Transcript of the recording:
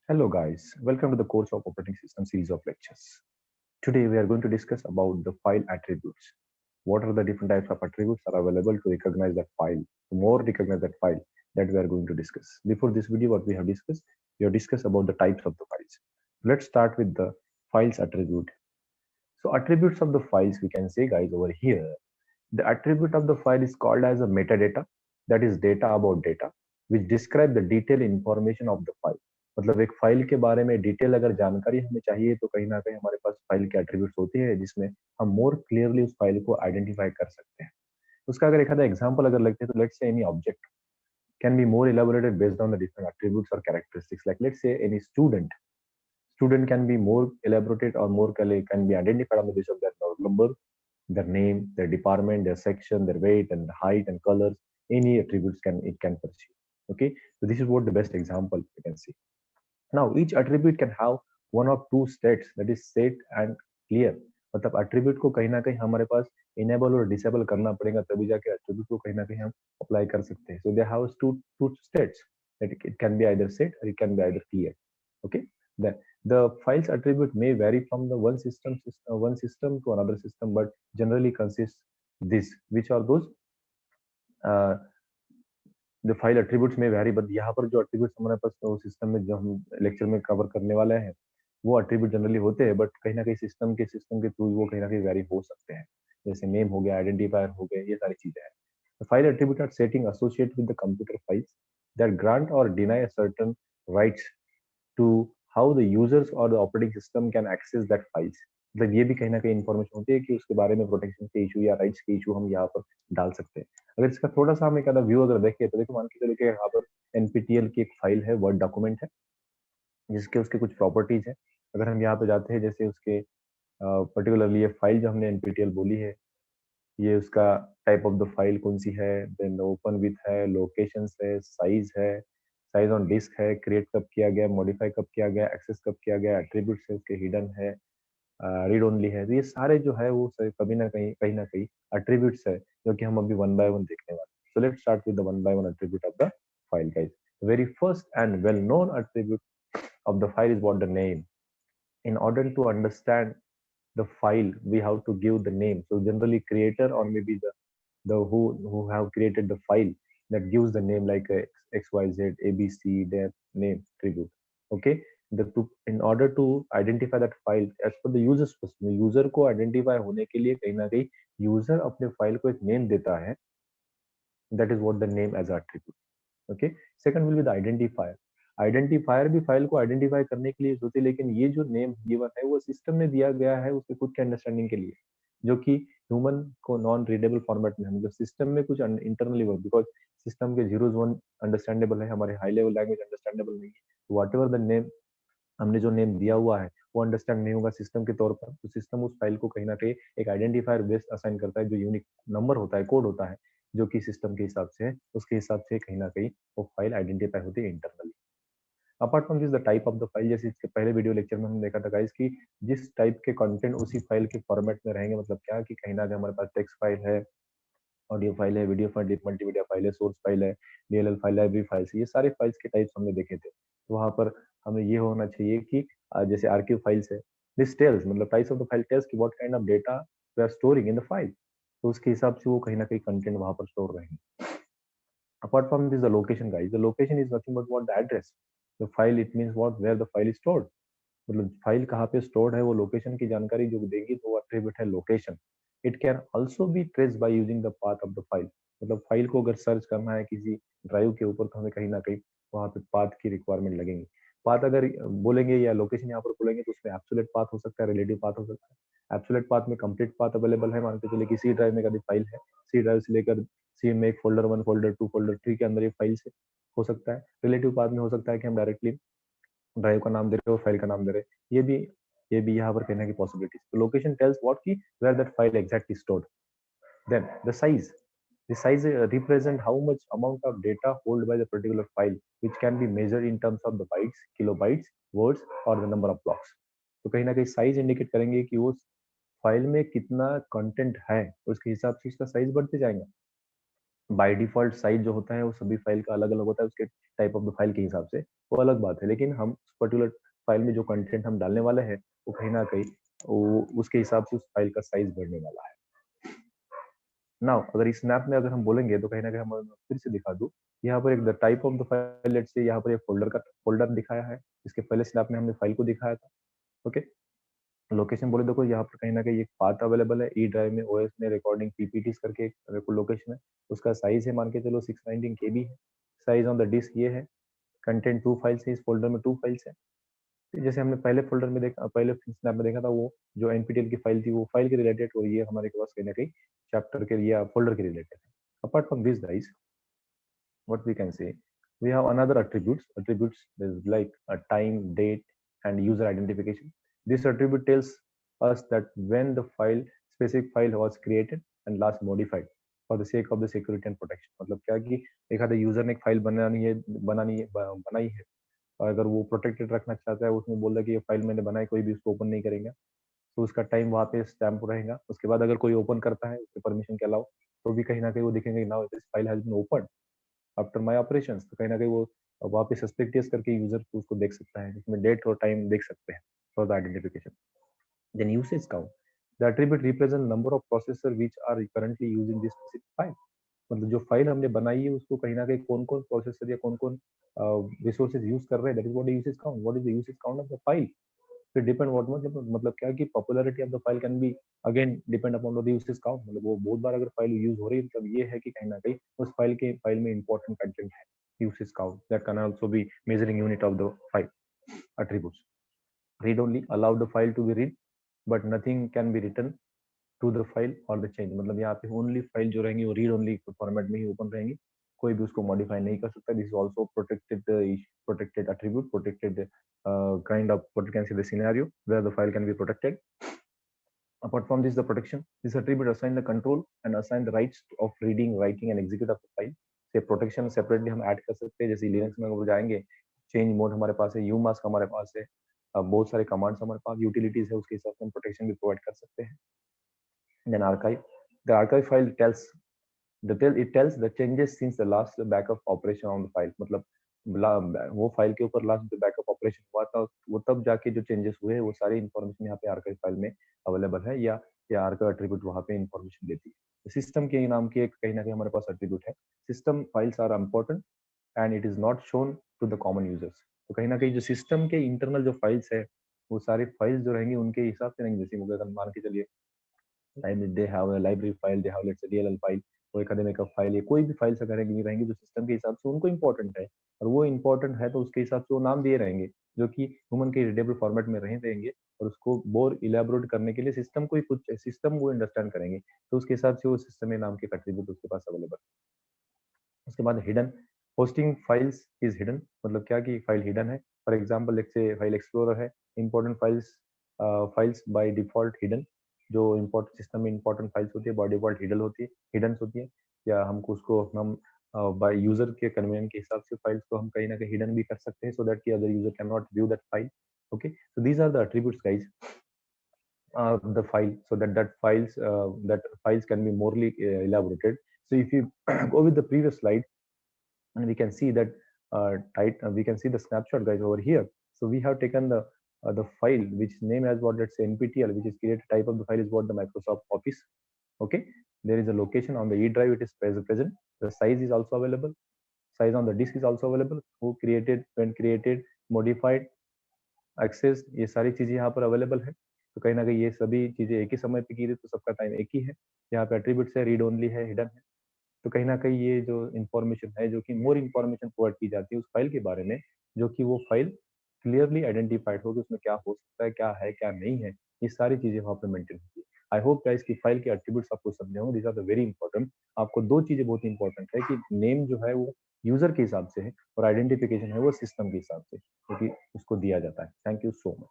Hello guys, welcome to the course of operating system series of lectures. Today we are going to discuss about the file attributes. What are the different types of attributes are available to recognize that file, to more recognize that file that we are going to discuss. Before this video, what we have discussed about the types of the files. Let's start with the files attribute. So attributes of the files we can say guys over here. The attribute of the file is called as a metadata, that is data about data, which describe the detailed information of the file. मतलब एक file के बारे में detail अगर जानकारी हमें चाहिए तो कहीं ना कहीं हमारे पास फाइल के एट्रीब्यूट्स होते हैं जिसमें हम मोर क्लियरली उस फाइल को आइडेंटिफाई कर सकते हैं. उसका अगर एक आधा एग्जांपल अगर लगते हैं तो let's say any object can be more elaborated based on the different attributes or characteristics. Like let's say any student can be more elaborated or more can be identified on the basis of their roll number, their name, their department, their section, their weight and height and colors. Any attributes can pursue. Okay, so this is what the best example you can see. Now each attribute can have one of two states, that is set and clear. मतलब attribute को कहीं ना कहीं हमारे पास enable और disable करना पड़ेगा तभी जाके attribute को कहीं ना कहीं हम apply कर सकते हैं. So they have two states, that it can be either set or it can be either clear. Okay, then the files attribute may vary from the one system to another system, but generally consists this, which are those uh, the file attributes में vary. But यहाँ पर जो attributes हमारे पास system में जो हम lecture में cover करने वाले हैं वो attribute जनरली होते हैं, बट कहीं ना कहीं सिस्टम के थ्रू वो कहीं ना कहीं वैरी हो सकते हैं. जैसे नेम हो गया, आइडेंटिफायर हो गए, ये सारी चीजें हैं. The file attribute are setting associated with the computer files that grant or deny a certain rights to how the users or the operating system can access that files. मतलब ये भी कहीं ना कहीं इन्फॉर्मेशन होती है कि उसके बारे में प्रोटेक्शन के इशू या राइट्स के इशू हम यहाँ पर डाल सकते हैं. अगर इसका थोड़ा सा हम एक आधा व्यू अगर देखें तो देखो मान के चलो कि यहाँ पर एनपीटीएल की एक फाइल है, वर्ड डॉक्यूमेंट है जिसके उसके कुछ प्रॉपर्टीज है. अगर हम यहाँ पे जाते हैं जैसे उसके पर्टिकुलरली ये फाइल जो हमने एनपीटीएल बोली है, ये उसका टाइप ऑफ द फाइल कौन सी है, देन ओपन विथ है, लोकेशन है, साइज ऑन डिस्क है, क्रिएट कब किया गया, मॉडिफाई कब किया गया, एक्सेस कब किया गया, एट्रीब्यूट्स है उसके, हिडन है, रीड ओनली है. तो ये सारे जो है वो कभी ना कहीं एट्रीब्यूट्स है जो कि हम अभी वन बाय वन देखने वाले. So let's start with the one by one attribute of the file guys. Very first and well known attribute of the file is what the name. In order to understand the file, we have to give the name. So generally creator or maybe the who have created the file that gives the name like xyz abc their name tribute. Okay, in order to identify that file as per the user's person, user को identify होने के लिए कहीं ना कहीं user अपने file को एक name देता है. That is what the name as attribute. Okay, second will be the identifier. Identifier भी फाइल को आइडेंटिफाई करने के लिए होती है, लेकिन ये जो नेम गिवन है वो सिस्टम में दिया गया है उसके खुद के अंडरस्टैंडिंग के लिए, जो कि ह्यूमन को नॉन रीडेबल फॉर्मेट में है. मतलब सिस्टम में कुछ इंटरनली वर्क, बिकॉज सिस्टम के जीरोज वन अंडरस्टैंडेबल है, हमारे हाई लेवल लैंग्वेज अंडरस्टैंडेबल नहीं है. वॉट एवर द नेम हमने जो नेम दिया हुआ है वो अंडरस्टैंड नहीं होगा सिस्टम के तौर पर, तो सिस्टम उस फाइल को कहीं ना कहीं एक आइडेंटिफायर बेस्ड असाइन करता है, जो यूनिक नंबर होता है, कोड होता है, जो कि सिस्टम के हिसाब से है, उसके हिसाब से कहीं ना कहीं वो फाइल आइडेंटिफाई होती है internally. Apart from this the type of the file, जैसे इसके पहले वीडियो लेक्चर में हमने देखा था गाइस कि जिस टाइप के कंटेंट उसी फाइल के फॉर्मेट में रहेंगे, मतलब क्या कि कहीं ना कहीं हमारे पास टेक्स्ट फाइल है, ऑडियो फाइल है, वीडियो फाइल, मल्टीमीडिया फाइल है, सोर्स फाइल है, डीएलएल फाइल, लाइब्रेरी फाइल्स, ये सारे फाइल्स के टाइप्स हमने देखे थे. तो वहां पर हमें ये होना चाहिए कि जैसे आरक्यू फाइल्स है, दिस टेल्स मतलब types of the file tells कि what kind of data we are storing in the file, तो उसके हिसाब से वो कहीं ना कहीं कंटेंट वहां पर स्टोर रहेंगे. Apart from this, the location guys, the location is nothing but what the address. The file, it means what, where the file is stored. मतलब फाइल कहाँ पे स्टोर्ड है वो लोकेशन की जानकारी जो देगी तो वो एट्रीब्यूट है location. It can also be trace by using the path of the file. मतलब फाइल को अगर सर्च करना है किसी ड्राइव के ऊपर तो हमें कहीं ना कहीं वहाँ पे पाथ की रिक्वायरमेंट लगेंगी. पाथ अगर बोलेंगे या लोकेशन यहाँ पर बोलेंगे तो उसमें एब्सोल्यूट पाथ हो सकता है, रिलेटिव पाथ हो सकता है. एब्सोल्यूट पाथ में कंप्लीट पाथ अवेलेबल है, मानते चले कि सी ड्राइव में कभी फाइल है, सी ड्राइव से लेकर सी में एक फोल्डर 1, फोल्डर 2, फोल्डर 3 के अंदर ये फाइल से हो सकता है. रिलेटिव पाथ में हो सकता है कि हम डायरेक्टली ड्राइव का नाम दे रहे हो, फाइल का नाम दे रहे हैं, ये भी यहाँ पर कहने की पॉसिबिलिटीज. तो लोकेशन टेल्स व्हाट की where that file exactly stored. Then the size represent how much amount of data hold by the particular file, which can be measured in terms of the bytes, kilobytes, words or the number of blocks. तो कहीं ना कहीं size indicate करेंगे कि वो file में कितना content है, उसके हिसाब से उसका साइज बढ़ते जाएगा. बाय डिफॉल्ट साइज जो होता है वो सभी फाइल का अलग अलग होता है, उसके टाइप ऑफ द फाइल के हिसाब से वो अलग बात है, लेकिन हम पर्टिकुलर फाइल में जो कंटेंट हम डालने वाले हैं वो कहीं ना कहीं वो उसके हिसाब से उस फाइल का साइज बढ़ने वाला है। नाउ अगर इस स्नैप में अगर हम बोलेंगे तो कहीं ना कहीं हम फिर से दिखा दूं, यहाँ पर एक the type of the file, let's say यहाँ पर एक फोल्डर दिखाया है। इसके पहले स्नैप में हमने फाइल को दिखाया था। ओके, लोकेशन बोले देखो यहाँ पर कहीं ना कहीं एक पाथ अवेलेबल है ई ड्राइव में, ओएस में रिकॉर्डिंग पीपीटीज करके एक लोकेशन है। उसका साइज है मान के चलो 619 केबी है। साइज ऑन द डिस्क ये है। कंटेंट 2 फाइल्स है, इस फोल्डर में 2 फाइल्स है। जैसे हमने पहले फोल्डर में देखा, पहले स्नैप में देखा था, वो जो एनपीटीएल की फाइल थी वो फाइल के रिलेटेड, और ये हमारे पास कहीं ना कहीं चैप्टर के या फोल्डर के रिलेटेड है। Apart from this guys, what we can say, we have another attributes is like a time, date, and user identification. This attribute tells us that when the specific file was created and last modified for the sake of the security and protection. मतलब क्या कि एक आधा user ने एक file बनाई है, और अगर वो प्रोटेक्टेड रखना चाहता है, उसमें बोल रहा है कि ये फाइल मैंने बनाई, कोई भी उसको ओपन नहीं करेगा, तो उसका टाइम वहाँ पे स्टैम्प रहेगा। उसके बाद अगर कोई ओपन करता है उसके परमिशन के अलावा, तो भी कहीं ना कहीं वो दिखेंगे now this file has been open after my operations, तो कहीं ना कहीं वो वहाँ पे सस्पिशियस करके यूजर उसको देख सकता है, जिसमें डेट और टाइम देख सकते हैं for the identification. Then usage count, the attribute represent number of processor which are currently using this specific file. मतलब जो फाइल हमने बनाई है उसको कहीं ना कहीं कौन कौन प्रोसेसर या कौन कौन रिसोर्सेज यूज कर रहे हैं, that is what usage count, what is the usage count of the file. फिर डिपेंड व्हाट मतलब क्या कि popularity of the file can be again depend upon the usage count. मतलब वो बहुत बार अगर फाइल यूज हो रही है, मतलब ये है कि कहीं ना कहीं उस फाइल में इंपॉर्टेंट कंटेंट है। Usage count that can also be measuring unit of the file attributes. Read only allow the file to be read, but nothing can be written to the file or the change। मतलब यहाँ पे only file जो रहेंगी वो read only format में ही open रहेंगी, कोई भी उसको मॉडिफाई नहीं कर सकता। This is also protected attribute, protected kind of what you can say the scenario where the file can be protected. Apart from this, the protection, this attribute assign the control and assign the rights of reading, writing and execute of the file। से protection separately हम add कर सकते हैं, जैसे Linux में अगर जाएंगे, change mode हमारे पास है, यूमास्क हमारे पास है, बहुत सारे कमांड्स हमारे पास, यूटिलिटीज है, उसके हिसाब से हम प्रोटेक्शन भी प्रोवाइड कर सकते हैं। Then archive, the archive file tells it tells the changes since the last backup operation on the file। मतलब वो फाइल के ऊपर लास्ट जो बैकअप ऑपरेशन हुआ था वो तब जाके जो चेंजेस हुए वो सारी इन्फॉर्मेशन यहाँ पे आर्काइव फाइल में अवेलेबल है, या आर्काइव एट्रीब्यूट वहाँ पे इन्फॉर्मेशन देती है। सिस्टम के नाम की एक कहीं ना कहीं हमारे पास एट्रीब्यूट है। System files are important and it is not shown to the common users. तो कहीं ना कहीं जो सिस्टम के इंटरनल जो फाइल्स है वो सारी फाइल्स जो रहेंगी उनके हिसाब से नहीं, जैसे अगर मान के चलिए they have a library file, they have let's say DLL file, वो एकेडमिक फाइल, ये कोई भी फाइल्स अगर रहेंगी जो सिस्टम के हिसाब से उनको इम्पोर्टेंट है, और वो इम्पोर्टेंट है तो उसके हिसाब से वो नाम दिए रहेंगे जो कि ह्यूमन के रीडेबल फॉर्मेट में रहेंगे, और उसको बोर इलेबोरेट करने के लिए सिस्टम को ही कुछ सिस्टम वो अंडरस्टैंड करेंगे, तो उसके हिसाब से वो सिस्टम में नाम के एट्रीब्यूट उसके पास अवेलेबल। उसके बाद hidden, hosting files is hidden, मतलब क्या कि फाइल हिडन है। For example let's say file explorer है, important files by default hidden, जो इंपॉर्टेंट सिस्टम में इंपॉर्टेंट फाइल्स होती है बाय डिफॉल्ट हिडन होती है, या हमको उसको हम बाय यूजर के कन्वीनियंस के हिसाब से फाइल्स को हम कहीं ना कहीं हिडन भी कर सकते हैं, सो दैट कि other user can not view that file. Okay, so these are the attributes guys the file, so that files can be morely elaborated। So if you go with the previous slide, and we can see that we can see the snapshot guys over here. So we have taken the file which name as what, let's say nptl, which is created type of the file is what the Microsoft Office. Okay, there is a location on the E drive, it is present, the size is also available, size on the disk is also available, who created, when created, modified, access, ये सारी चीजें यहाँ पर available है। तो कहीं ना कहीं ये सभी चीजें एक ही समय पे की थी तो सबका टाइम एक ही है। यहाँ पे एट्रीब्यूट्स है, रीड ओनली है, हिडन है। तो कहीं ना कहीं ये जो इन्फॉर्मेशन है, जो कि मोर इन्फॉर्मेशन प्रोवाइड की जाती है उस फाइल के बारे में, जो कि वो फाइल क्लियरली आइडेंटिफाइड हो कि उसमें क्या हो सकता है क्या नहीं है, ये सारी चीजें वहाँ पे मेंटेन होती है। आई होप गाइस की फाइल के एट्रीब्यूट्स आपको समझे होंगे, this are the very important. आपको दो चीजें बहुत इंपॉर्टेंट है कि नेम जो है वो यूजर के हिसाब से है, और आइडेंटिफिकेशन है वो सिस्टम के हिसाब से, क्योंकि उसको दिया जाता है। Thank you so much.